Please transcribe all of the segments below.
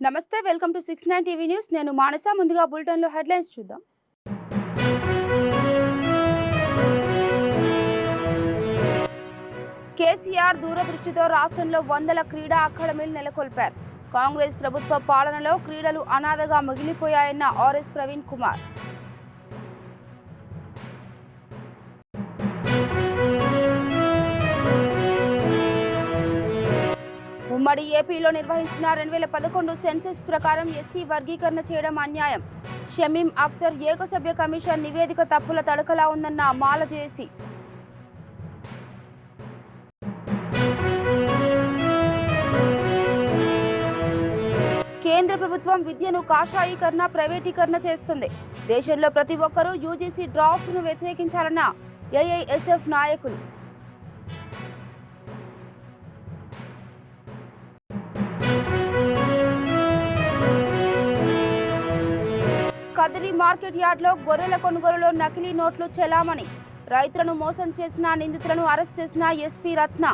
నమస్తే, welcome to 69 TV news. నేను మానస. ముందుగా బులెటిన్ లో హెడ్లైన్స్ చూద్దాం. కేసీఆర్ దూరదృష్టితో రాష్ట్రంలో వందల క్రీడా అకాడమీలు నెలకొల్పారు. కాంగ్రెస్ ప్రభుత్వ పాలనలో క్రీడలు అనాథగా మిగిలిపోయాయన్న ఆర్ఎస్ ప్రవీణ్ కుమార్. ఉమ్మడి ఏపీలో నిర్వహించిన 2011 సెన్సస్ ప్రకారం ఎస్సీ వర్గీకరణ చేయడం అన్యాయం. షమీం అఖ్తర్ ఏకసభ్య కమిషన్ నివేదిక తప్పుల తడకలా ఉందన్న మాల జేఏసీ. కేంద్ర ప్రభుత్వం విద్యను కాషాయీకరణ, ప్రైవేటీకరణ చేస్తుంది. దేశంలో ప్రతి ఒక్కరూ యూజీసీ డ్రాఫ్ట్ను వ్యతిరేకించాలన్న ఏఐఎస్ఎఫ్ నాయకులు. కదిలి మార్కెట్ యార్డ్లో గొర్రెల కొనుగోలులో నకిలీ నోట్లు చెలామణి. రైతులను మోసం చేసిన నిందితులను అరెస్ట్ చేసిన ఎస్పీ రత్న.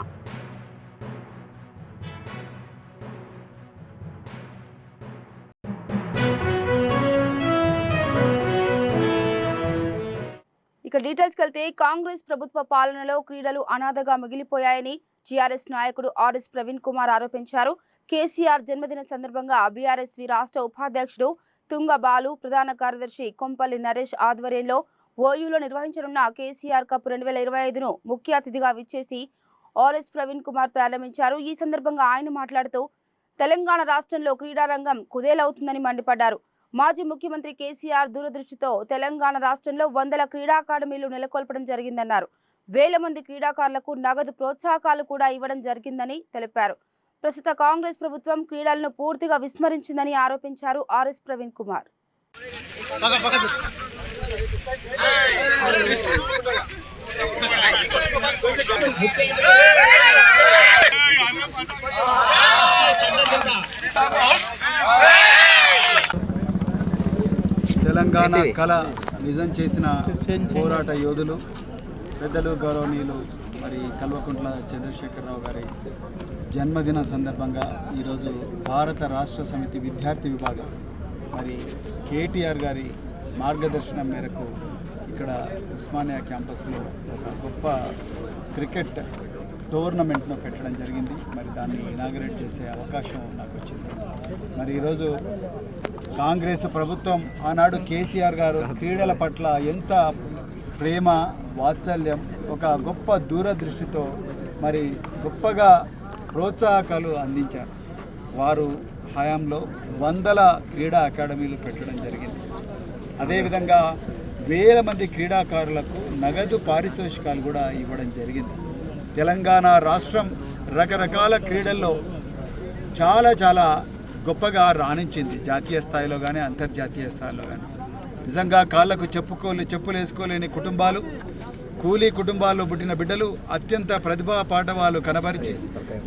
ఇక డీటెయిల్స్కి వెళ్తే, కాంగ్రెస్ ప్రభుత్వ పాలనలో క్రీడలు అనాథగా మిగిలిపోయాయని టీఆర్ఎస్ నాయకుడు ఆర్ఎస్ ప్రవీణ్ కుమార్ ఆరోపించారు. కేసీఆర్ జన్మదిన సందర్భంగా బీఆర్ఎస్వి రాష్ట్ర ఉపాధ్యక్షుడు తుంగ బాలు, ప్రధాన కార్యదర్శి కొంపల్లి నరేష్ ఆధ్వర్యంలో ఓయూలో నిర్వహించనున్న కేసీఆర్ కప్ 2025ను ముఖ్య అతిథిగా విచ్చేసి ఆర్ఎస్ ప్రవీణ్ కుమార్ ప్రారంభించారు. ఈ సందర్భంగా ఆయన మాట్లాడుతూ తెలంగాణ రాష్ట్రంలో క్రీడారంగం కుదేలవుతుందని మండిపడ్డారు. మాజీ ముఖ్యమంత్రి కేసీఆర్ దూరదృష్టితో తెలంగాణ రాష్ట్రంలో వందల క్రీడా అకాడమీలు నెలకొల్పడం జరిగిందన్నారు. వేల మంది క్రీడాకారులకు నగదు ప్రోత్సాహకాలు కూడా ఇవ్వడం జరిగిందని తెలిపారు. ప్రస్తుత కాంగ్రెస్ ప్రభుత్వం క్రీడలను పూర్తిగా విస్మరించిందని ఆరోపించారు ఆర్ఎస్ ప్రవీణ్ కుమార్. తెలంగాణ కళ నిజం చేసిన పోరాట యోధులు పెద్దలు గౌరవనీయులు మరి కల్వకుంట్ల చంద్రశేఖరరావు గారి జన్మదిన సందర్భంగా ఈరోజు భారత రాష్ట్ర సమితి విద్యార్థి విభాగం మరి కేటీఆర్ గారి మార్గదర్శనం మేరకు ఇక్కడ ఉస్మానియా క్యాంపస్లో ఒక గొప్ప క్రికెట్ టోర్నమెంట్ను పెట్టడం జరిగింది. మరి దాన్ని ఇనాగరేట్ చేసే అవకాశం నాకు వచ్చింది. మరి ఈరోజు కాంగ్రెస్ ప్రభుత్వం ఆనాడు కేసీఆర్ గారు క్రీడల పట్ల ఎంత ప్రేమ, వాత్సల్యం, ఒక గొప్ప దూరదృష్టితో మరి గొప్పగా ప్రోత్సాహకాలు అందించారు. వారు హయాంలో వందల క్రీడా అకాడమీలు పెట్టడం జరిగింది. అదేవిధంగా వేల మంది క్రీడాకారులకు నగదు పారితోషికాలు కూడా ఇవ్వడం జరిగింది. తెలంగాణ రాష్ట్రం రకరకాల క్రీడల్లో చాలా గొప్పగా రాణించింది. జాతీయ స్థాయిలో కానీ అంతర్జాతీయ స్థాయిలో కానీ. నిజంగా కాళ్లకు చెప్పులు వేసుకోలేని కుటుంబాలు, కూలీ కుటుంబాల్లో పుట్టిన బిడ్డలు అత్యంత ప్రతిభా పాఠవాలు కనబరిచి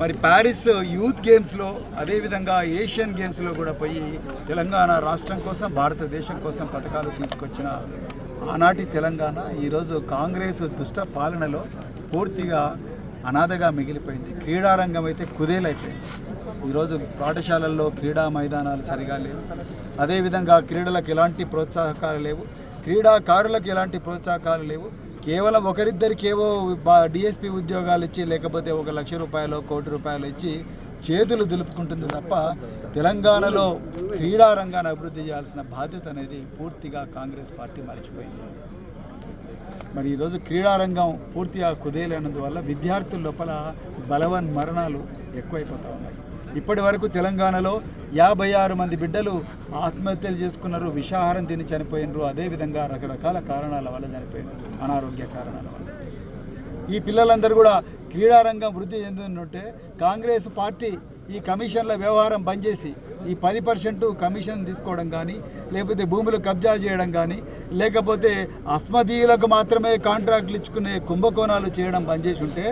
మరి ప్యారిస్ యూత్ గేమ్స్లో, అదేవిధంగా ఏషియన్ గేమ్స్లో కూడా పోయి తెలంగాణ రాష్ట్రం కోసం, భారతదేశం కోసం పథకాలు తీసుకొచ్చిన ఆనాటి తెలంగాణ ఈరోజు కాంగ్రెస్ దుష్ట పాలనలో పూర్తిగా అనాథగా మిగిలిపోయింది. క్రీడారంగం అయితే కుదేలైపోయింది. ఈరోజు పాఠశాలల్లో క్రీడా మైదానాలు సరిగా లేవు. అదేవిధంగా క్రీడలకు ఎలాంటి ప్రోత్సాహకాలు లేవు, క్రీడాకారులకు ఎలాంటి ప్రోత్సాహకాలు లేవు. కేవలం ఒకరిద్దరికేవో డిఎస్పీ ఉద్యోగాలు ఇచ్చి, లేకపోతే 1 లక్ష రూపాయలు, 1 కోటి రూపాయలు ఇచ్చి చేతులు దులుపుకుంటుంది తప్ప తెలంగాణలో క్రీడారంగాన్ని అభివృద్ధి చేయాల్సిన బాధ్యత అనేది పూర్తిగా కాంగ్రెస్ పార్టీ మర్చిపోయింది. మరి ఈరోజు క్రీడారంగం పూర్తిగా కుదేలైనందువల్ల విద్యార్థుల లోపల బలవన్ మరణాలు ఎక్కువైపోతూ ఉన్నాయి. ఇప్పటి వరకు తెలంగాణలో 56 మంది బిడ్డలు ఆత్మహత్యలు చేసుకున్నారు, విషాహారం తిని చనిపోయినారు. అదేవిధంగా రకరకాల కారణాల వల్ల చనిపోయినారు, అనారోగ్య కారణాల వల్ల. ఈ పిల్లలందరూ కూడా క్రీడారంగం వృద్ధి చెందుతుంటే కాంగ్రెస్ పార్టీ ఈ కమిషన్ల వ్యవహారం బంద్ చేసి ఈ 10% కమిషన్ తీసుకోవడం కానీ, లేకపోతే భూములు కబ్జా చేయడం కానీ, లేకపోతే అస్మదీయులకు మాత్రమే కాంట్రాక్టులు ఇచ్చుకునే కుంభకోణాలు చేయడం బంద్ చేసి ఉంటే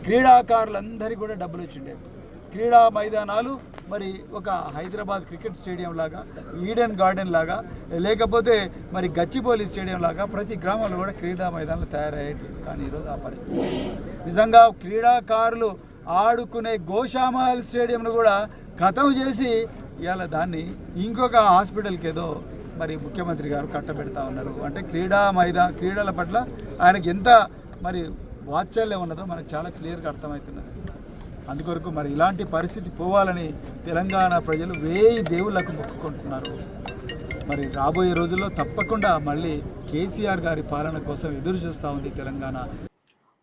క్రీడాకారులందరికీ కూడా డబ్బులు వచ్చిండేవి. క్రీడా మైదానాలు మరి ఒక హైదరాబాద్ క్రికెట్ స్టేడియం లాగా, ఈడెన్ గార్డెన్ లాగా, లేకపోతే మరి గచ్చిబౌలి స్టేడియం లాగా ప్రతి గ్రామంలో కూడా క్రీడా మైదానాలు తయారయ్యేవి. కానీ ఈరోజు ఆ పరిస్థితి నిజంగా క్రీడాకారులు ఆడుకునే గోషామహల్ స్టేడియంను కూడా ఖతం చేసి ఇవాళ దాన్ని ఇంకొక హాస్పిటల్కి ఏదో మరి ముఖ్యమంత్రి గారు కట్టబెడతా ఉన్నారు. అంటే క్రీడల పట్ల ఆయనకి ఎంత మరి వాత్సల్యం ఉన్నదో మనకు చాలా క్లియర్గా అర్థమవుతున్నది. అందుకొరకు మరి ఇలాంటి పరిస్థితి పోవాలని తెలంగాణ ప్రజలు 1000 దేవుళ్లకు మొక్కుకుంటున్నారు. మరి రాబోయే రోజుల్లో తప్పకుండా మళ్ళీ కేసీఆర్ గారి పాలన కోసం ఎదురు చూస్తూ ఉంది తెలంగాణ.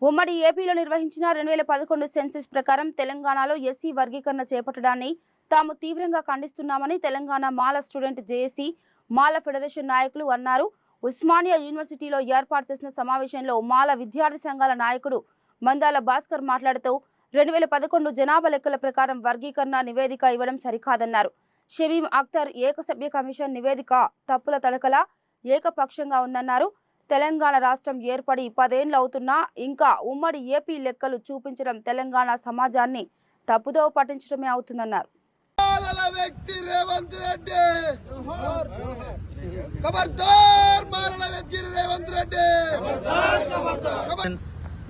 ఉమ్మడి ఏపీలో నిర్వహించిన 2011 సెన్సస్ ప్రకారం తెలంగాణలో ఎస్సీ వర్గీకరణ చేపట్టడాన్ని తాము తీవ్రంగా ఖండిస్తున్నామని తెలంగాణ మాల స్టూడెంట్ జేఏసీ మాల ఫెడరేషన్ నాయకులు అన్నారు. ఉస్మానియా యూనివర్సిటీలో ఏర్పాటు చేసిన సమావేశంలో మాల విద్యార్థి సంఘాల నాయకుడు మందాల భాస్కర్ మాట్లాడుతూ 2011 జనాభా లెక్కల ప్రకారం వర్గీకరణ నివేదిక ఇవ్వడం సరికాదన్నారు. షమీం అఖ్తర్ ఏకసభ్య కమిషన్ నివేదిక తప్పుల తడకలా ఏకపక్షంగా ఉందన్నారు. తెలంగాణ రాష్ట్రం ఏర్పడి 10 ఏళ్లు అవుతున్నా ఇంకా ఉమ్మడి ఏపీ లెక్కలు చూపించడం తెలంగాణ సమాజాన్ని తప్పుదోవ పట్టించడమే అవుతుందన్నారు.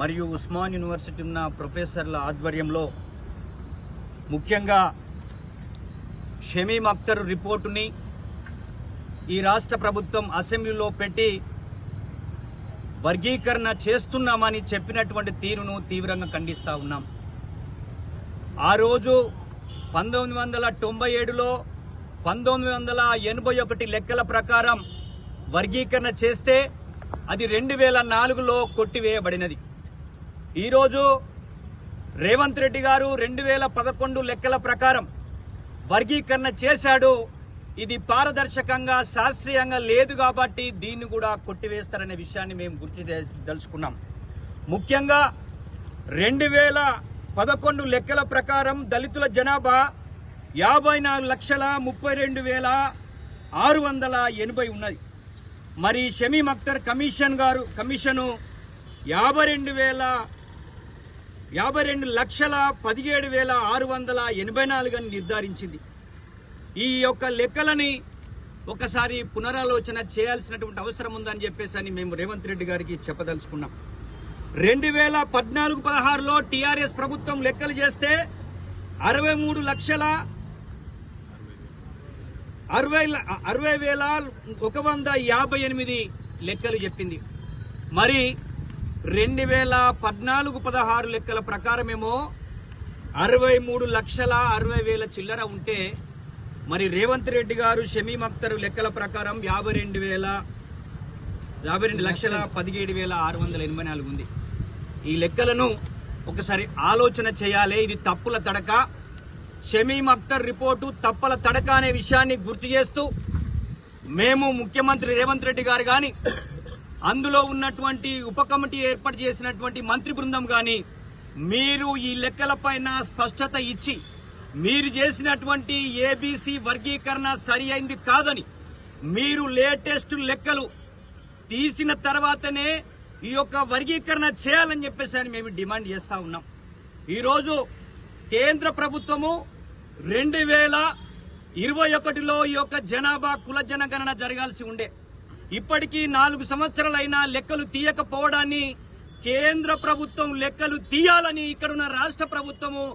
మరియు ఉస్మాన్ యూనివర్సిటీ ఉన్న ప్రొఫెసర్ల ఆధ్వర్యంలో ముఖ్యంగా షమీం అఖ్తర్ రిపోర్టుని ఈ రాష్ట్ర ప్రభుత్వం అసెంబ్లీలో పెట్టి వర్గీకరణ చేస్తున్నామని చెప్పినటువంటి తీరును తీవ్రంగా ఖండిస్తూ ఉన్నాం. ఆ రోజు 1997లో 1981 లెక్కల ప్రకారం వర్గీకరణ చేస్తే అది 2004లో కొట్టివేయబడినది. ఈరోజు రేవంత్ రెడ్డి గారు 2011 లెక్కల ప్రకారం వర్గీకరణ చేశాడు. ఇది పారదర్శకంగా శాస్త్రీయంగా లేదు కాబట్టి దీన్ని కూడా కొట్టివేస్తారనే విషయాన్ని మేము గుర్తించదలుచుకున్నాం. ముఖ్యంగా 2011 లెక్కల ప్రకారం దళితుల జనాభా 54,32,680 ఉన్నది. మరి షమీం అఖ్తర్ కమిషను 52,17,684 అని నిర్ధారించింది. ఈ యొక్క లెక్కలని ఒకసారి పునరాలోచన చేయాల్సినటువంటి అవసరం ఉందని చెప్పేసి మేము రేవంత్ రెడ్డి గారికి చెప్పదలుచుకున్నాం. 2014-16లో టీఆర్ఎస్ ప్రభుత్వం లెక్కలు చేస్తే 63,60,158 లెక్కలు చెప్పింది. మరి 2014-16 లెక్కల ప్రకారమేమో 63,60,000 చిల్లర ఉంటే మరి రేవంత్ రెడ్డి గారు షమీం అఖ్తర్ లెక్కల ప్రకారం 52,17,684 ఉంది. ఈ లెక్కలను ఒకసారి ఆలోచన చేయాలి. ఇది తప్పుల తడక. షమీం అఖ్తర్ రిపోర్టు తప్పుల తడక అనే విషయాన్ని గుర్తు చేస్తూ మేము ముఖ్యమంత్రి రేవంత్ రెడ్డి గారు కానీ అందులో ఉన్నటువంటి ఉప కమిటీ ఏర్పాటు చేసినటువంటి మంత్రి బృందం కానీ మీరు ఈ లెక్కలపైన స్పష్టత ఇచ్చి మీరు చేసినటువంటి ఏబీసీ వర్గీకరణ సరి అయింది కాదని మీరు లేటెస్ట్ లెక్కలు తీసిన తర్వాతనే ఈ యొక్క వర్గీకరణ చేయాలని చెప్పేసి మేము డిమాండ్ చేస్తా ఉన్నాం. ఈరోజు కేంద్ర ప్రభుత్వము 2021లో ఈ యొక్క జనాభా కుల జనగణన జరగాల్సి ఉండే. ఇప్పటికీ 4 సంవత్సరాలైనా లెక్కలు తీయకపోవడాన్ని కేంద్ర ప్రభుత్వం లెక్కలు తీయాలని ఇక్కడున్న రాష్ట్ర ప్రభుత్వము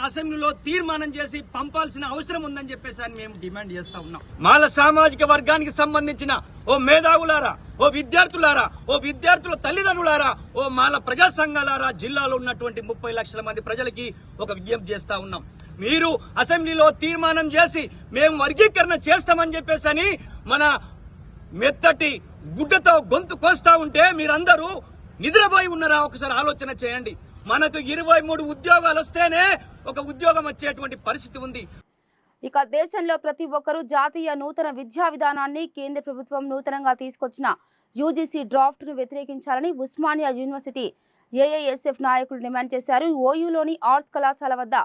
అసెంబ్లీలో తీర్మానం చేసి పంపాల్సిన అవసరం ఉందని చెప్పేసి మేము డిమాండ్ చేస్తా ఉన్నాం. మాల సామాజిక వర్గానికి సంబంధించిన ఓ మేధావులారా, ఓ విద్యార్థులారా, ఓ విద్యార్థుల తల్లిదండ్రులారా, ఓ మాల ప్రజా సంఘాలారా, జిల్లాలో ఉన్నటువంటి 30 లక్షల మంది ప్రజలకి ఒక విజ్ఞప్తి చేస్తా ఉన్నాం. మీరు అసెంబ్లీలో తీర్మానం చేసి మేము వర్గీకరణ చేస్తామని చెప్పేసి మన మెత్తటి గుడ్డతో గొంతు కోస్తా ఉంటే మీరందరూ నిద్రపోయి ఉన్నారా? ఒకసారి ఆలోచన చేయండి. మనకు 23 ఉద్యోగాలు వస్తేనే ఒక ఉద్యోగం వచ్చేటువంటి పరిస్థితి ఉంది. ఇక దేశంలో ప్రతి ఒక్కరూ జాతీయ నూతన విద్యా విధానాన్ని కేంద్ర ప్రభుత్వం నూతనంగా తీసుకొచ్చిన యూజీసీ డ్రాఫ్ట్ను వ్యతిరేకించాలని ఉస్మానియా యూనివర్సిటీ ఏఐఎస్ఎఫ్ నాయకులు డిమాండ్ చేశారు. ఓయూలోని ఆర్ట్స్ కళాశాల వద్ద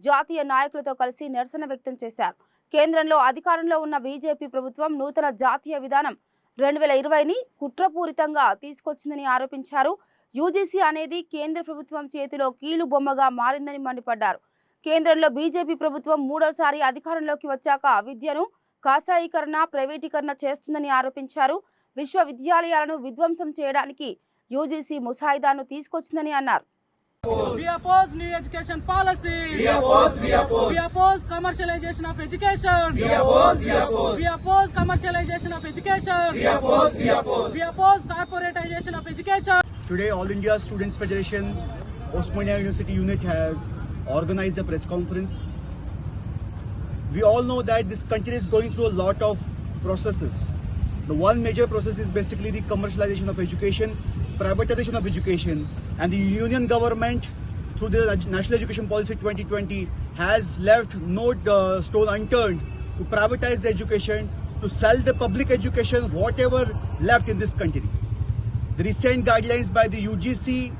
జాతీయ నాయకులతో కలిసి నిరసన వ్యక్తం చేశారు. కేంద్రంలో అధికారంలో ఉన్న బీజేపీ ప్రభుత్వం నూతన జాతీయ విధానం 2020ని కుట్రపూరితంగా తీసుకొచ్చిందని ఆరోపించారు. యూజీసీ అనేది కేంద్ర ప్రభుత్వం చేతిలో కీలు బొమ్మగా మారిందని మండిపడ్డారు. కేంద్రంలో బీజేపీ ప్రభుత్వం 3వసారి అధికారంలోకి వచ్చాక విద్యను కాషాయీకరణ, ప్రైవేటీకరణ చేస్తుందని ఆరోపించారు. విశ్వవిద్యాలయాలను విధ్వంసం చేయడానికి యూజీసీ ముసాయిదాను తీసుకొచ్చిందని అన్నారు. We oppose new education policy. We oppose commercialization of education. We oppose commercialization of education. We oppose corporatization of education. Today, All India Students Federation, Osmania University unit has organized a press conference. We all know that this country is going through a lot of processes. The one major process is basically the commercialization of education, privatization of education, and the union government through the National Education Policy 2020 has left no stone unturned to privatize the education, to sell the public education, whatever left in this country. The recent guidelines by the UGC,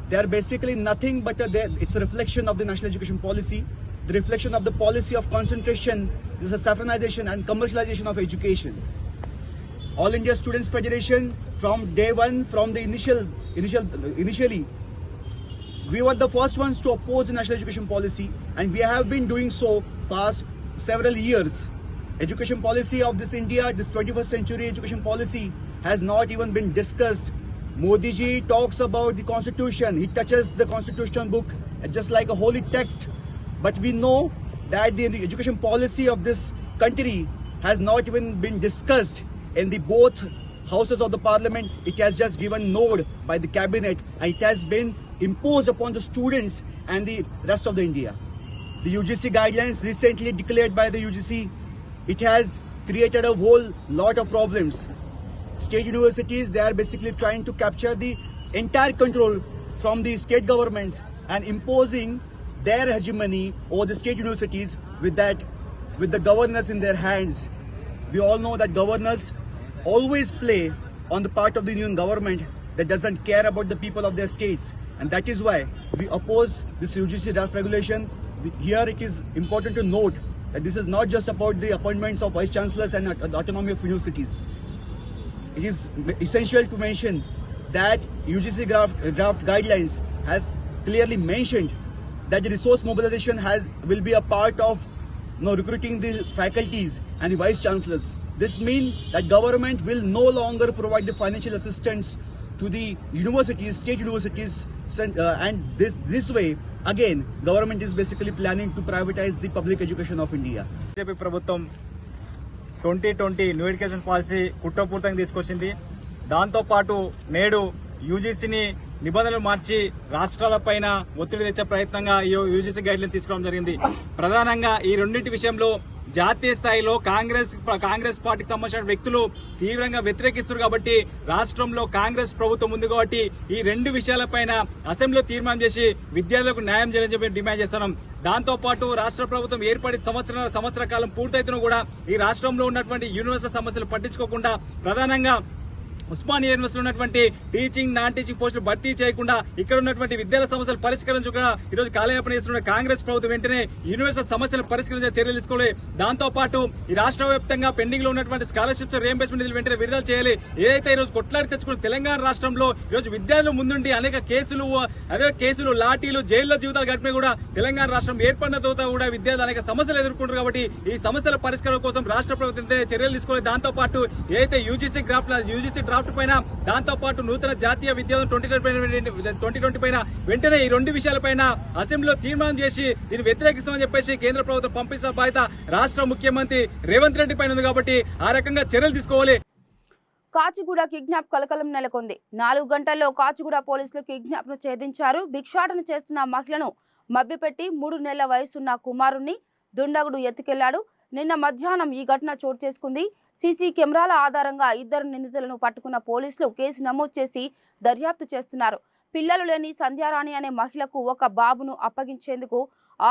they are basically nothing but it's a reflection of the National Education Policy, the reflection of the policy of concentration, this is saffronization and commercialization of education. All India Students Federation, from day one, from the initially, we were the first ones to oppose the National Education Policy, and we have been doing so past several years. Education policy of this India, this 21st century education policy has not even been discussed. Modi ji talks about the constitution. He touches the constitution book just like a holy text. But we know that the education policy of this country has not even been discussed in the both houses of the parliament. It has just given nod by the cabinet, and it has been imposed upon the students and the rest of the India. The UGC guidelines recently declared by the UGC, it has created a whole lot of problems. State universities, they are basically trying to capture the entire control from the state governments and imposing their hegemony over the state universities with the governors in their hands. We all know that governors always play on the part of the union government that doesn't care about the people of their states, and that is why we oppose this UGC draft regulation. Here it is important to note that this is not just about the appointments of vice chancellors and autonomy of universities. It is essential to mention that UGC draft guidelines has clearly mentioned that the resource mobilization will be a part of recruiting the faculties and the vice chancellors. This means that government will no longer provide the financial assistance to the universities, state universities, and this way again government is basically planning to privatize the public education of India. BJP ప్రభుత్వం 2020 new education policy కుట్రపూర్తంగా తీసుకొచ్చింది. దాంతోపాటు నేడు యూజీసీని నిబంధనలు మార్చి రాష్ట్రాలపైన ఒత్తిడి తెచ్చే ప్రయత్నంగా ఈ UGC guideline తీసుకోవడం జరిగింది. ప్రధానంగా ఈ రెండింటి విషయంలో జాతీయ స్థాయిలో కాంగ్రెస్ పార్టీకి సంబంధించిన వ్యక్తులు తీవ్రంగా వ్యతిరేకిస్తున్నారు. కాబట్టి రాష్ట్రంలో కాంగ్రెస్ ప్రభుత్వం ఉంది కాబట్టి ఈ రెండు విషయాలపైన అసెంబ్లీలో తీర్మానం చేసి విద్యార్థులకు న్యాయం చేయాలని చెప్పి డిమాండ్ చేస్తున్నాం. దాంతో పాటు రాష్ట్ర ప్రభుత్వం ఏర్పడి సంవత్సర కాలం పూర్తయితున్నా కూడా ఈ రాష్ట్రంలో ఉన్నటువంటి యూనివర్సిటీ సమస్యలు పట్టించుకోకుండా ప్రధానంగా ఉస్మానియా యూనివర్సిటీలో ఉన్నటువంటి టీచింగ్ నాన్ టీచింగ్ పోస్టులు భర్తీ చేయకుండా ఇక్కడ ఉన్నటువంటి విద్యార్థుల సమస్యలు పరిష్కరించకుండా ఈరోజు కాలయాపన చేస్తున్న కాంగ్రెస్ ప్రభుత్వం వెంటనే యూనివర్సిటీ సమస్యలు పరిష్కరించే చర్యలు తీసుకోవాలి. దాంతో పాటు ఈ రాష్ట్ర వ్యాప్తంగా పెండింగ్ లో ఉన్నటువంటి స్కాలర్షిప్స్ రీయింబర్స్మెంట్ నిధులు వెంటనే విడుదల చేయాలి. ఏదైతే ఈరోజు కొట్లాడి తెచ్చుకున్న తెలంగాణ రాష్ట్రంలో ఈరోజు విద్యార్థులు ముందుండి అనేక కేసులు లాఠీలు జైల్లో జీవితాలు గడిపే కూడా తెలంగాణ రాష్ట్రం ఏర్పడిన తర్వాత కూడా విద్యార్థులు అనేక సమస్యలు ఎదుర్కొంటారు. కాబట్టి ఈ సమస్యల పరిష్కారం కోసం రాష్ట్ర ప్రభుత్వం చర్యలు తీసుకోవాలి. దాంతో పాటు ఏదైతే యూజీసీ డ్రాఫ్ట్ పైన దాంతో పాటు నూతన జాతీయ విద్యా 2020 పైన వెంటనే ఈ రెండు విషయాలపైన అసెంబ్లీలో తీర్మానం చేసి దీన్ని వ్యతిరేకిస్తామని చెప్పేసి కేంద్ర ప్రభుత్వం పంపించిన బాధ్యత రాష్ట్ర ముఖ్యమంత్రి రేవంత్ రెడ్డి పైన ఉంది. కాబట్టి ఆ రకంగా చర్యలు తీసుకోవాలి. కాచిగూడ కిడ్నాప్ కలకలం నెలకొంది. 4 గంటల్లో కాచిగూడ పోలీసులు కిడ్నాప్ ను ఛేదించారు. భిక్షాటన చేస్తున్న మహిళను మభ్యపెట్టి 3 నెలల వయసున్న కుమారుణ్ణి దుండగుడు ఎత్తుకెళ్లాడు. నిన్న మధ్యాహ్నం ఈ ఘటన చోటు చేసుకుంది. సీసీ కెమెరాల ఆధారంగా 2 నిందితులను పట్టుకున్న పోలీసులు కేసు నమోదు చేసి దర్యాప్తు చేస్తున్నారు. పిల్లలు లేని సంధ్యారాణి అనే మహిళకు ఒక బాబును అప్పగించేందుకు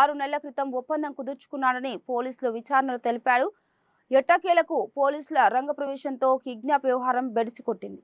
6 నెలల క్రితం ఒప్పందం కుదుర్చుకున్నాడని పోలీసులు విచారణలో తెలిపాడు. ఎట్టకేలకు పోలీసుల రంగప్రవేశంతో కిడ్నాప్ వ్యవహారం బెడిసికొట్టింది.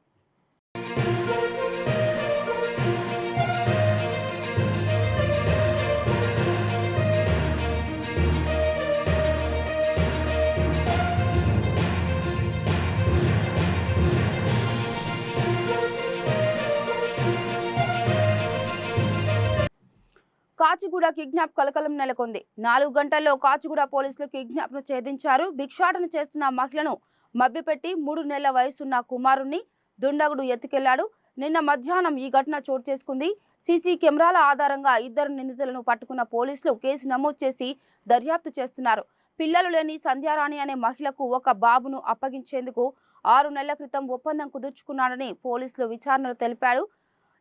కాచిగూడ కిడ్నాప్ కలకలం నెలకొంది. 4 గంటల్లో కాచిగూడ పోలీసులు కిడ్నాప్ ను ఛేదించారు. భిక్షాటన చేస్తున్న మహిళను మభ్యపెట్టి 3 నెలల వయసున్న కుమారుణ్ణి దుండగుడు ఎత్తుకెళ్లాడు. నిన్న మధ్యాహ్నం ఈ ఘటన చోటు చేసుకుంది. సీసీ కెమెరాల ఆధారంగా 2 నిందితులను పట్టుకున్న పోలీసులు కేసు నమోదు చేసి దర్యాప్తు చేస్తున్నారు. పిల్లలు లేని సంధ్యారాణి అనే మహిళకు ఒక బాబును అప్పగించేందుకు 6 నెలల క్రితం ఒప్పందం కుదుర్చుకున్నాడని పోలీసులు విచారణలో తెలిపాడు.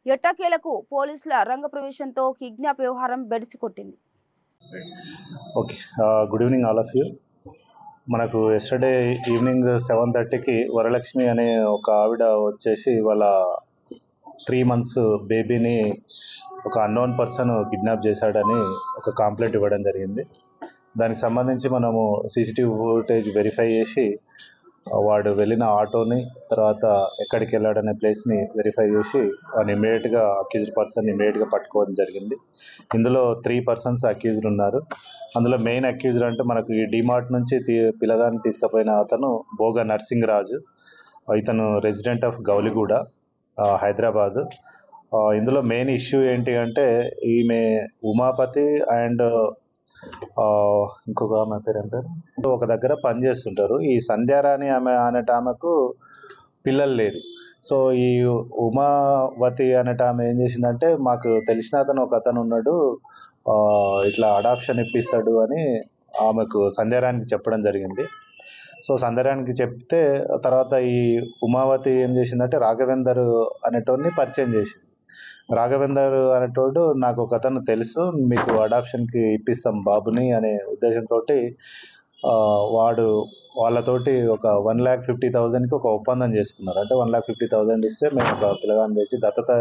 ఎట్టకేలకు పోలీసుల రంగప్రవేశంతో కిడ్నాప్ వ్యవహారం బెడిసికొట్టింది. Okay, good evening all of you. మనకు ఎస్టర్డే ఈవినింగ్ 7:30కి వరలక్ష్మి అనే ఒక ఆవిడ వచ్చేసి వాళ్ళ 3 months బేబీని ఒక అన్నోన్ పర్సన్ కిడ్నాప్ చేశాడని ఒక కంప్లైంట్ ఇవ్వడం జరిగింది. దానికి సంబంధించి మనము సీసీటీవీ ఫుటేజ్ వెరిఫై చేసి వాడు వెళ్ళిన ఆటోని తర్వాత ఎక్కడికి వెళ్ళాడనే ప్లేస్ని వెరిఫై చేసి వాడిని ఇమీడియట్గా అక్యూజ్డ్ పర్సన్ ఇమీడియట్గా పట్టుకోవడం జరిగింది. ఇందులో 3 persons అక్యూజ్డ్ ఉన్నారు. అందులో మెయిన్ అక్యూజ్డ్ అంటే మనకు ఈ డిమార్ట్ నుంచి పిల్లగాన్ని తీసుకుపోయిన అతను బోగా నర్సింగ్రాజు. ఇతను రెసిడెంట్ ఆఫ్ గౌలిగూడ, హైదరాబాద్. ఇందులో మెయిన్ ఇష్యూ ఏంటి అంటే ఈమె ఉమాపతి అండ్ ఇంకొక ఆమె పేరు ఏం పేరు ఒక దగ్గర పనిచేస్తుంటారు. ఈ సంధ్యారాణి ఆమెకు పిల్లలు లేదు. సో ఈ ఉమావతి ఆమె ఏం చేసిందంటే మాకు తెలిసిన ఒక అతను ఉన్నాడు, ఇట్లా అడాప్షన్ ఇప్పిస్తాడు అని ఆమెకు సంధ్యారాణికి చెప్పడం జరిగింది. సో సంధ్యారాణికి చెప్తే తర్వాత ఈ ఉమావతి ఏం చేసిందంటే రాఘవేందర్ అనేటోడిని పరిచయం చేసింది. రాఘవేందర్ అనేటోడు నాకు ఒక అతను తెలుసు, మీకు అడాప్షన్కి ఇప్పిస్తాం బాబుని అనే ఉద్దేశంతో వాడు వాళ్ళతోటి ఒక 1,50,000కి ఒక ఒప్పందం చేసుకున్నారు. అంటే 1,50,000 ఇస్తే మేము ఒక పిల్లగాన్ని తెచ్చి దత్తత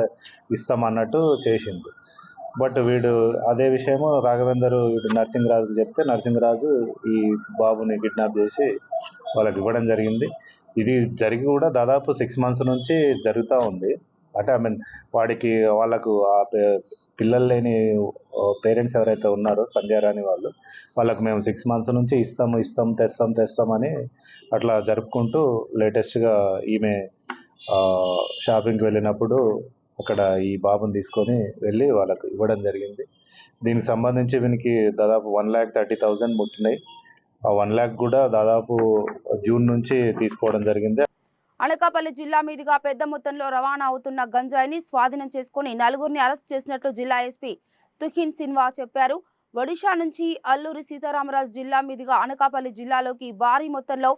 ఇస్తాం అన్నట్టు చేసింది. బట్ వీడు అదే విషయము రాఘవేందర్ వీడు నర్సింగ్రాజుకి చెప్తే నర్సింగ్రాజు ఈ బాబుని కిడ్నాప్ చేసి వాళ్ళకి ఇవ్వడం జరిగింది. ఇది జరిగి కూడా దాదాపు 6 months నుంచి జరుగుతూ ఉంది. అంటే వాడికి వాళ్ళకు పిల్లలు లేని పేరెంట్స్ ఎవరైతే ఉన్నారో సంధ్యారాణి వాళ్ళకు మేము 6 months నుంచి ఇస్తాం తెస్తామని అట్లా జరుపుకుంటూ లేటెస్ట్గా ఈమె షాపింగ్కి వెళ్ళినప్పుడు అక్కడ ఈ బాబుని తీసుకొని వెళ్ళి వాళ్ళకు ఇవ్వడం జరిగింది. దీనికి సంబంధించి వీనికి దాదాపు 1,30,000 ముట్టినాయి. ఆ 1 lakh కూడా దాదాపు జూన్ నుంచి తీసుకోవడం జరిగింది. అనకాపల్లి జిల్లా మీదుగా పెద్ద మొత్తంలో రవాణా అవుతున్న గంజాయిని స్వాధీనం చేసుకుని 4గురిని అరెస్ట్ చేసినట్లు జిల్లా ఎస్పీ తుహిన్ సిన్వా చెప్పారు. ఒడిషా నుంచి అల్లూరి సీతారామరాజు జిల్లా మీదుగా అనకాపల్లి జిల్లాలోకి భారీ మొత్తంలో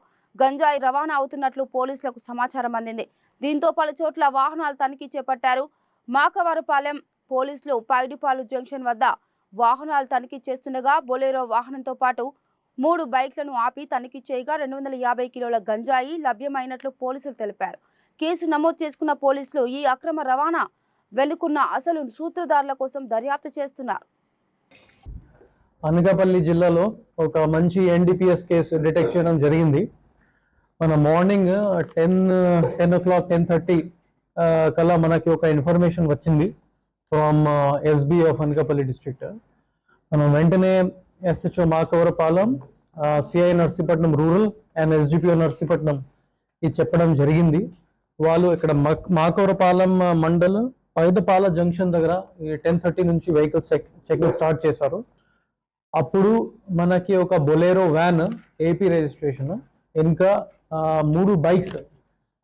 గంజాయి రవాణా అవుతున్నట్లు పోలీసులకు సమాచారం అందింది. దీంతో పలు చోట్ల వాహనాలు తనిఖీ చేపట్టారు. మాకవరపాలెం పోలీసులు పైడిపాలు జంక్షన్ వద్ద వాహనాలు తనిఖీ చేస్తుండగా బొలెరో వాహనంతో పాటు 3 బైక్లను ఆపి తనిఖీ చేయగా 250 కిలోల గంజాయి లభ్యమైనట్లు పోలీసులు తెలిపారు. కేసు నమోదు చేసుకున్న పోలీసులు ఈ అక్రమ రవాణా వెనుకున్న అసలు సూత్రధారుల కోసం దర్యాప్తు చేస్తున్నారు. అనకాపల్లి జిల్లాలో ఒక మంచి ఎన్డీపీఎస్ కేసు డిటెక్ట్ చేయడం జరిగింది. మన మార్నింగ్ 10 o'clock 10:30 కల్లా మనకి ఒక ఇన్ఫర్మేషన్ వచ్చింది from SB of Anakapalli district. మనం వెంటనే SHO Makavarapalem, CI Narsipatnam rural and SDPO Narsipatnam ఇది చెప్పడం జరిగింది. వాళ్ళు ఇక్కడ మాకవరపాలెం మండల్ పైదపాల జంక్షన్ దగ్గర 10:30 నుంచి వెహికల్స్ చెకింగ్ స్టార్ట్ చేశారు. అప్పుడు మనకి ఒక బొలెరో వ్యాన్ AP రిజిస్ట్రేషన్, ఇంకా 3 bikes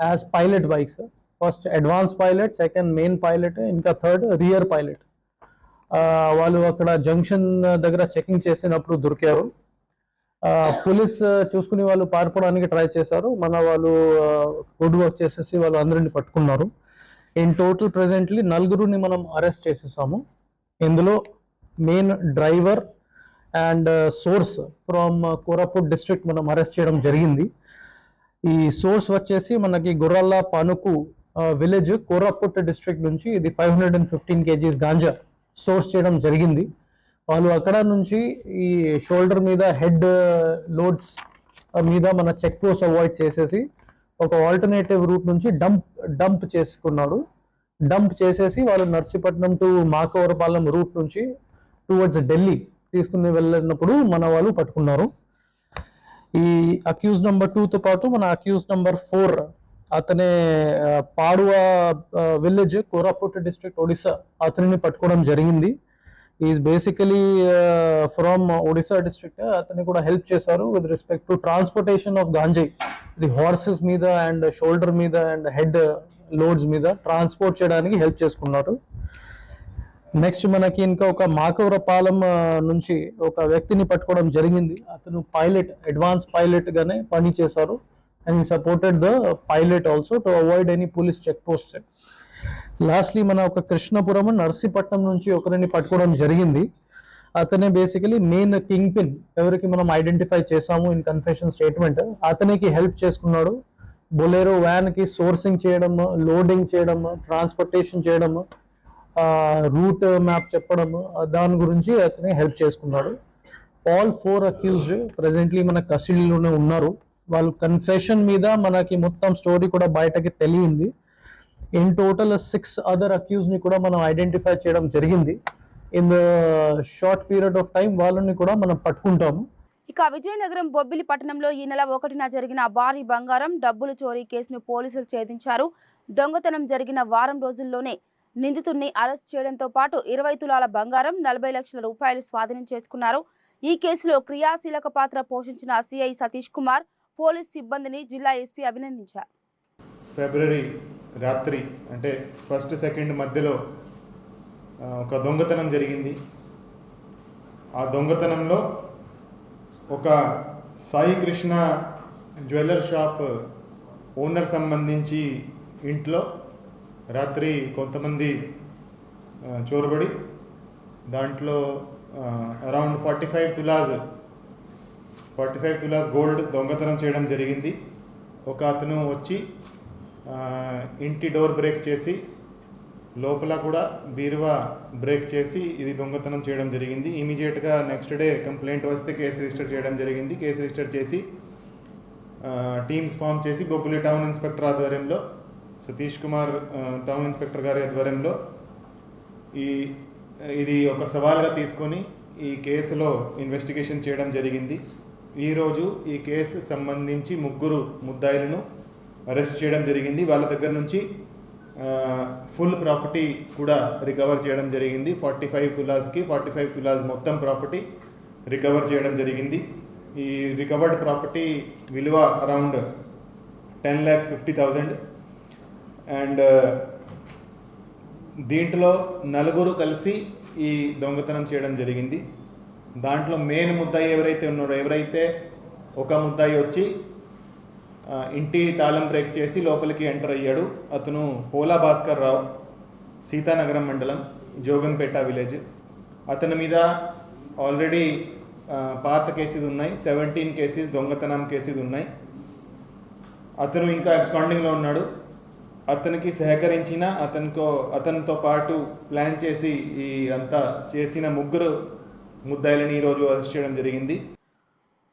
as pilot bikes, first advance pilot, second main pilot, ఇంకా థర్డ్ రియర్ పైలట్. వాళ్ళు అక్కడ జంక్షన్ దగ్గర చెకింగ్ చేసినప్పుడు దొరికారు. పోలీస్ చూసుకుని వాళ్ళు పారిపోవడానికి ట్రై చేశారు. మన వాళ్ళు గుడ్ వర్క్ చేసేసి వాళ్ళు అందరిని పట్టుకున్నారు. ఇన్ టోటల్ ప్రెసెంట్లీ 4గురిని మనం అరెస్ట్ చేసేసాము. ఇందులో main driver and source from Koraput district మనం అరెస్ట్ చేయడం జరిగింది. ఈ సోర్స్ వచ్చేసి మనకి గుర్రల్ల పనుకు విలేజ్ కోరాపుట్ డిస్ట్రిక్ట్ నుంచి ఇది 515 kgs గాంజా సోర్స్ చేయడం జరిగింది. వాళ్ళు అక్కడ నుంచి ఈ షోల్డర్ మీద హెడ్ లోడ్స్ మీద మన చెక్ పోస్ట్ అవాయిడ్ చేసేసి ఒక ఆల్టర్నేటివ్ రూట్ నుంచి డంప్ చేసుకున్నాడు. డంప్ చేసేసి వాళ్ళు నర్సీపట్నం టు మాకవరపాలెం రూట్ నుంచి టువర్డ్స్ ఢిల్లీ తీసుకుని వెళ్ళినప్పుడు మన వాళ్ళు పట్టుకున్నారు. ఈ అక్యూజ్ నెంబర్ 2తో పాటు మన అక్యూజ్ నెంబర్ 4 అతనే పాడువా విలేజ్ కోరాపుట్ డిస్ట్రిక్ట్ ఒడిశా అతనిని పట్టుకోవడం జరిగింది. Is basically from Odisha district. అతన్ని కూడా హెల్ప్ చేశారు with respect to transportation of గాంజాయి. ఇది హార్సెస్ మీద అండ్ షోల్డర్ మీద అండ్ హెడ్ లోడ్స్ మీద ట్రాన్స్పోర్ట్ చేయడానికి హెల్ప్ చేసుకున్నారు. నెక్స్ట్ మనకి ఇంకా ఒక మాకవరపాలెం నుంచి ఒక వ్యక్తిని పట్టుకోవడం జరిగింది. అతను పైలట్, అడ్వాన్స్ పైలట్ గానే పని చేశారు. And he supported the pilot also to avoid any police check posts. Lastly మన ఒక కృష్ణపురం నర్సీపట్నం నుంచి ఒకరిని పట్టుకోవడం జరిగింది. అతనే బేసికలీ మెయిన్ కింగ్ పిన్, ఎవరికి మనం ఐడెంటిఫై చేసాము ఇన్ కన్ఫెషన్ స్టేట్మెంట్. అతనికి హెల్ప్ చేసుకున్నాడు. బొలెరో వ్యాన్ కి సోర్సింగ్ చేయడం, లోడింగ్ చేయడం, ట్రాన్స్పోర్టేషన్ చేయడం, రూట్ మ్యాప్ చెప్పడం, దాని గురించి అతనే హెల్ప్ చేసుకున్నాడు. ఆల్ 4 అక్యూజ్డ్ ప్రెసెంట్లీ మన కస్టడీలోనే ఉన్నారు. వాళ్ళు కన్ఫెషన్ మీద మనకి మొత్తం స్టోరీ కూడా బయటకి తెలియంది. ఇన్ టోటల్ 6 అదర్ అక్యూజ్ ని కూడా మనం ఐడెంటిఫై చేయడం జరిగింది. In the short period of time వాళ్ళని కూడా మనం పట్టుకుంటాము. ఇక విజయనగరం బొబ్బిలి పట్టణంలో ఈ నెల 1న జరిగిన భారీ బంగారం డబ్బులు చోరీ కేసును పోలీసులు ఛేదించారు. దొంగతనం జరిగిన వారం రోజుల్లోనే నిందితుడిని అరెస్ట్ చేయడంతో పాటు 20 తులాల బంగారం, 40 లక్షల రూపాయలు స్వాధీనం చేసుకున్నారు. ఈ కేసులో క్రియాశీలక పాత్ర పోషించిన సిఐ సతీష్ కుమార్ పోలీస్ సిబ్బందిని జిల్లా ఎస్పీ అభినందించారు. ఫిబ్రవరి రాత్రి అంటే 1, 2 మధ్యలో ఒక దొంగతనం జరిగింది. ఆ దొంగతనంలో ఒక Sai Krishna jeweller shop owner సంబంధించి ఇంట్లో రాత్రి కొంతమంది చోరబడి దాంట్లో అరౌండ్ 45 తులాస్ గోల్డ్ దొంగతనం చేయడం జరిగింది. ఒక అతను వచ్చి ఇంటి డోర్ బ్రేక్ చేసి లోపల కూడా బీరువా బ్రేక్ చేసి ఇది దొంగతనం చేయడం జరిగింది. ఇమీడియట్గా నెక్స్ట్ డే కంప్లైంట్ వస్తే కేసు రిజిస్టర్ చేయడం జరిగింది. కేసు రిజిస్టర్ చేసి టీమ్స్ ఫామ్ చేసి బొబ్బిలి టౌన్ ఇన్స్పెక్టర్ ఆధ్వర్యంలో, సతీష్ కుమార్ టౌన్ ఇన్స్పెక్టర్ గారి ఆధ్వర్యంలో ఇది ఒక సవాల్గా తీసుకొని ఈ కేసులో ఇన్వెస్టిగేషన్ చేయడం జరిగింది. ఈరోజు ఈ కేసు సంబంధించి 3 ముద్దాయిలను అరెస్ట్ చేయడం జరిగింది. వాళ్ళ దగ్గర నుంచి ఫుల్ ప్రాపర్టీ కూడా రికవర్ చేయడం జరిగింది. 45 తులాస్ మొత్తం ప్రాపర్టీ రికవర్ చేయడం జరిగింది. ఈ రికవర్డ్ ప్రాపర్టీ విలువ అరౌండ్ 10,50,000 అండ్ దీంట్లో 4 కలిసి ఈ దొంగతనం చేయడం జరిగింది. దాంట్లో మెయిన్ ముద్దాయి ఎవరైతే ఉన్నారో, ఎవరైతే ఒక ముద్దాయి వచ్చి ఇంటి తాళం బ్రేక్ చేసి లోపలికి ఎంటర్ అయ్యాడు, అతను పోలా భాస్కర్ రావు, సీతానగరం మండలం, జోగంపేట విలేజ్. అతని మీద ఆల్రెడీ పాత కేసెస్ ఉన్నాయి, 17 కేసెస్ దొంగతనం కేసెస్ ఉన్నాయి. అతను ఇంకా అబ్స్కాండింగ్లో ఉన్నాడు. అతనికి సహకరించిన అతనితో పాటు ప్లాన్ చేసి ఈ అంతా చేసిన 3 ముద్దాయిలని ఈరోజు అరెస్ట్ చేయడం జరిగింది.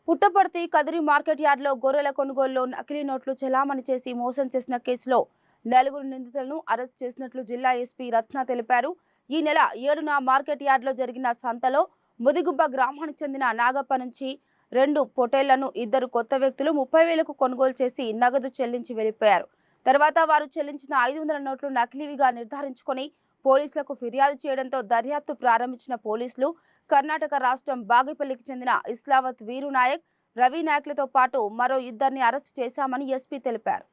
పుట్టపర్తి కదిరి మార్కెట్ యార్డ్లో గొర్రెల కొనుగోలులో నకిలీ నోట్లు చెలామణి చేసి మోసం చేసిన కేసులో 4 నిందితులను అరెస్ట్ చేసినట్లు జిల్లా ఎస్పీ రత్న తెలిపారు. ఈ నెల 7న మార్కెట్ యార్డ్లో జరిగిన సంతలో ముదిగుబ్బ గ్రామానికి చెందిన నాగప్ప నుంచి 2 పొటేళ్లను 2 కొత్త వ్యక్తులు 30,000కు కొనుగోలు చేసి నగదు చెల్లించి వెళ్లిపోయారు. తర్వాత వారు చెల్లించిన 500 నోట్లు నకిలీవిగా నిర్ధారించుకొని పోలీసులకు ఫిర్యాదు చేయడంతో దర్యాప్తు ప్రారంభించిన పోలీసులు కర్ణాటక రాష్ట్రం బాగేపల్లికి చెందిన ఇస్లావత్ వీరు నాయక్, రవి నాయక్లతో పాటు మరో 2 అరెస్టు చేశామని ఎస్పీ తెలిపారు.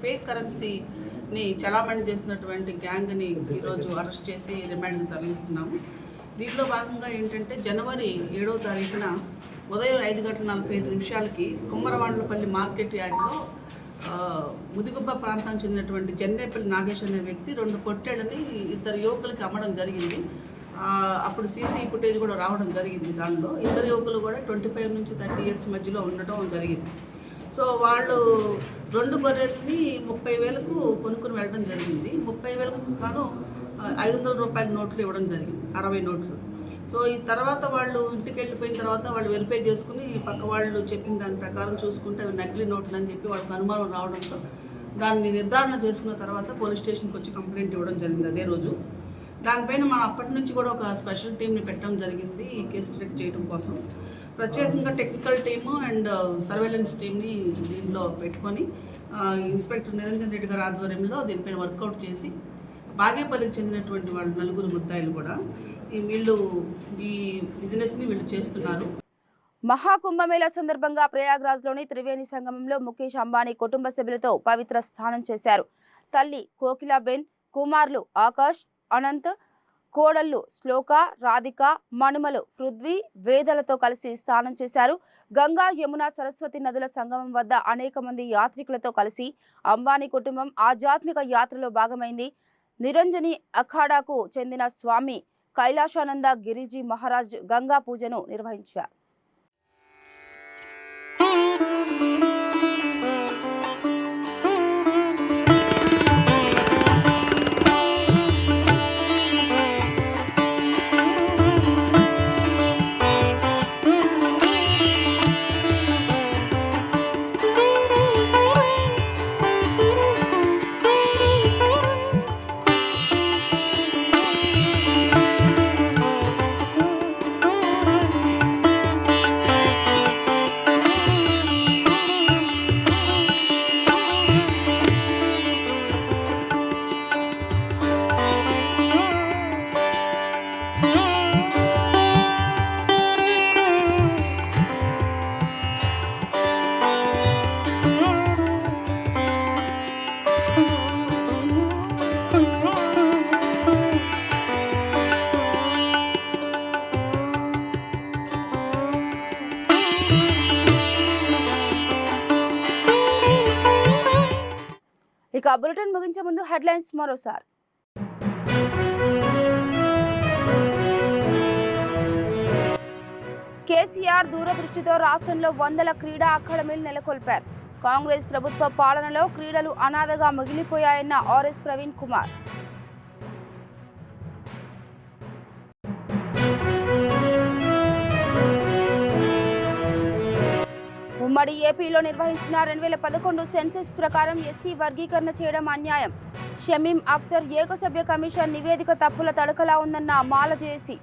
ఫేక్ కరెన్సీని చలామణి చేసినటువంటి గ్యాంగ్ని ఈరోజు అరెస్ట్ చేసి రిమాండ్కి తరలిస్తున్నాము. దీనిలో భాగంగా ఏంటంటే జనవరి 7వ తారీఖున ఉదయం 5:45 కుమ్మరవాండ్లపల్లి మార్కెట్ యార్డ్లో ముదిగుబ్బ ప్రాంతానికి చెందినటువంటి జన్నేపల్లి నాగేష్ అనే వ్యక్తి 2 పొట్టేళ్ళని 2 యువకులకి అమ్మడం జరిగింది. అప్పుడు సీసీ ఫుటేజ్ కూడా రావడం జరిగింది. దానిలో 2 యువకులు కూడా 25 నుంచి 30 ఇయర్స్ మధ్యలో ఉండటం జరిగింది. సో వాళ్ళు 2 గొర్రెల్ని 30,000కు కొనుక్కుని వెళ్ళడం జరిగింది. 30,000కు కాను 500 రూపాయల నోట్లు ఇవ్వడం జరిగింది, 60 నోట్లు. సో ఈ తర్వాత వాళ్ళు ఇంటికి వెళ్ళిపోయిన తర్వాత వాళ్ళు వెరిఫై చేసుకుని పక్క వాళ్ళు చెప్పిన దాని ప్రకారం చూసుకుంటే అవి నకిలీ నోట్లు అని చెప్పి వాళ్ళకి అనుమానం రావడంతో దాన్ని నిర్ధారణ చేసుకున్న తర్వాత పోలీస్ స్టేషన్కి వచ్చి కంప్లైంట్ ఇవ్వడం జరిగింది అదే రోజు. దానిపైన మనం అప్పటి నుంచి కూడా ఒక స్పెషల్ టీంని పెట్టడం జరిగింది ఈ కేసు డిటెక్ట్ చేయడం కోసం. ప్రత్యేకంగా టెక్నికల్ టీము అండ్ సర్వేలెన్స్ టీమ్ని దీనిలో పెట్టుకొని ఇన్స్పెక్టర్ నిరంజన్ రెడ్డి గారి ఆధ్వర్యంలో దీనిపైన వర్కౌట్ చేసి బాగేపల్లికి చెందినటువంటి వాళ్ళు 4 ముద్దాయిలు కూడా వీళ్ళు ఈ బిజినెస్ని వీళ్ళు చేస్తున్నారు. మహాకుంభమేళా సందర్భంగా ప్రయాగ్రాజ్లోని త్రివేణి సంగమంలో ముఖేష్ అంబానీ కుటుంబ సభ్యులతో పవిత్ర స్నానం చేశారు. తల్లి కోకిలాబెన్, కుమారులు ఆకాష్, అనంత్, కోడళ్లు శ్లోక, రాధిక, మనుమలు పృథ్వీ, వేదలతో కలిసి స్నానం చేశారు. గంగా, యమున, సరస్వతి నదుల సంగమం వద్ద అనేక మంది యాత్రికులతో కలిసి అంబానీ కుటుంబం ఆధ్యాత్మిక యాత్రలో భాగమైంది. నిరంజని అఖాడాకు చెందిన స్వామి కైలాశానంద గిరిజీ మహారాజ్ గంగా పూజను నిర్వహించారు. ఇక బులెటిన్ ముగించే ముందు హెడ్లైన్స్ మరోసారి. కేసీఆర్ దూరదృష్టితో రాష్ట్రంలో 100 క్రీడా అకాడమీలు నెలకొల్పారు. కాంగ్రెస్ ప్రభుత్వ పాలనలో క్రీడలు అనాథగా మిగిలిపోయాయన్న ఆర్ఎస్ ప్రవీణ్ కుమార్. ఉమ్మడి ఏపీలో నిర్వహించిన 2011 సెన్సస్ ప్రకారం ఎస్సీ వర్గీకరణ చేయడం అన్యాయం. షమీం అఖ్తర్ ఏకసభ్య కమిషన్ నివేదిక తప్పుల తడకలా ఉందన్న మాల జేఏసీ.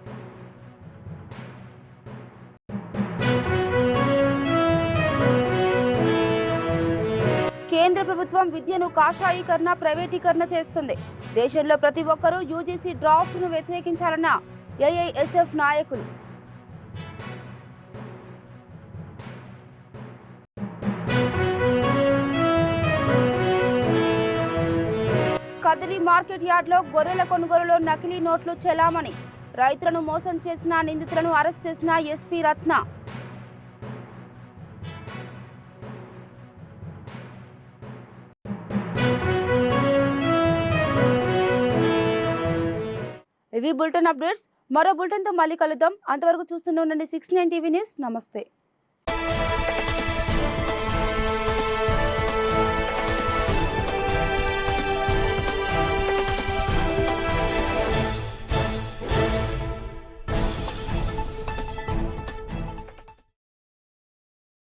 కేంద్ర ప్రభుత్వం విద్యను కాషాయీకరణ, ప్రైవేటీకరణ చేస్తుంది. దేశంలో ప్రతి ఒక్కరూ యూజీసీ డ్రాఫ్ట్ను వ్యతిరేకించాలన్న ఏఐఎస్ఎఫ్ నాయకులు. కదిలి మార్కెట్ యార్డ్లో గొర్రెల కొనుగోలులో నకిలీ నోట్లు చెలామణి. రైతులను మోసం చేసిన నిందితులను అరెస్ట్ చేసిన ఎస్పీ రత్న. ఇవి బులెటిన్ అప్డేట్స్. మరో బులెటిన్తో మళ్ళీ కలుద్దాం. అంతవరకు చూస్తూనే ఉండండి 69 టీవీ న్యూస్. నమస్తే.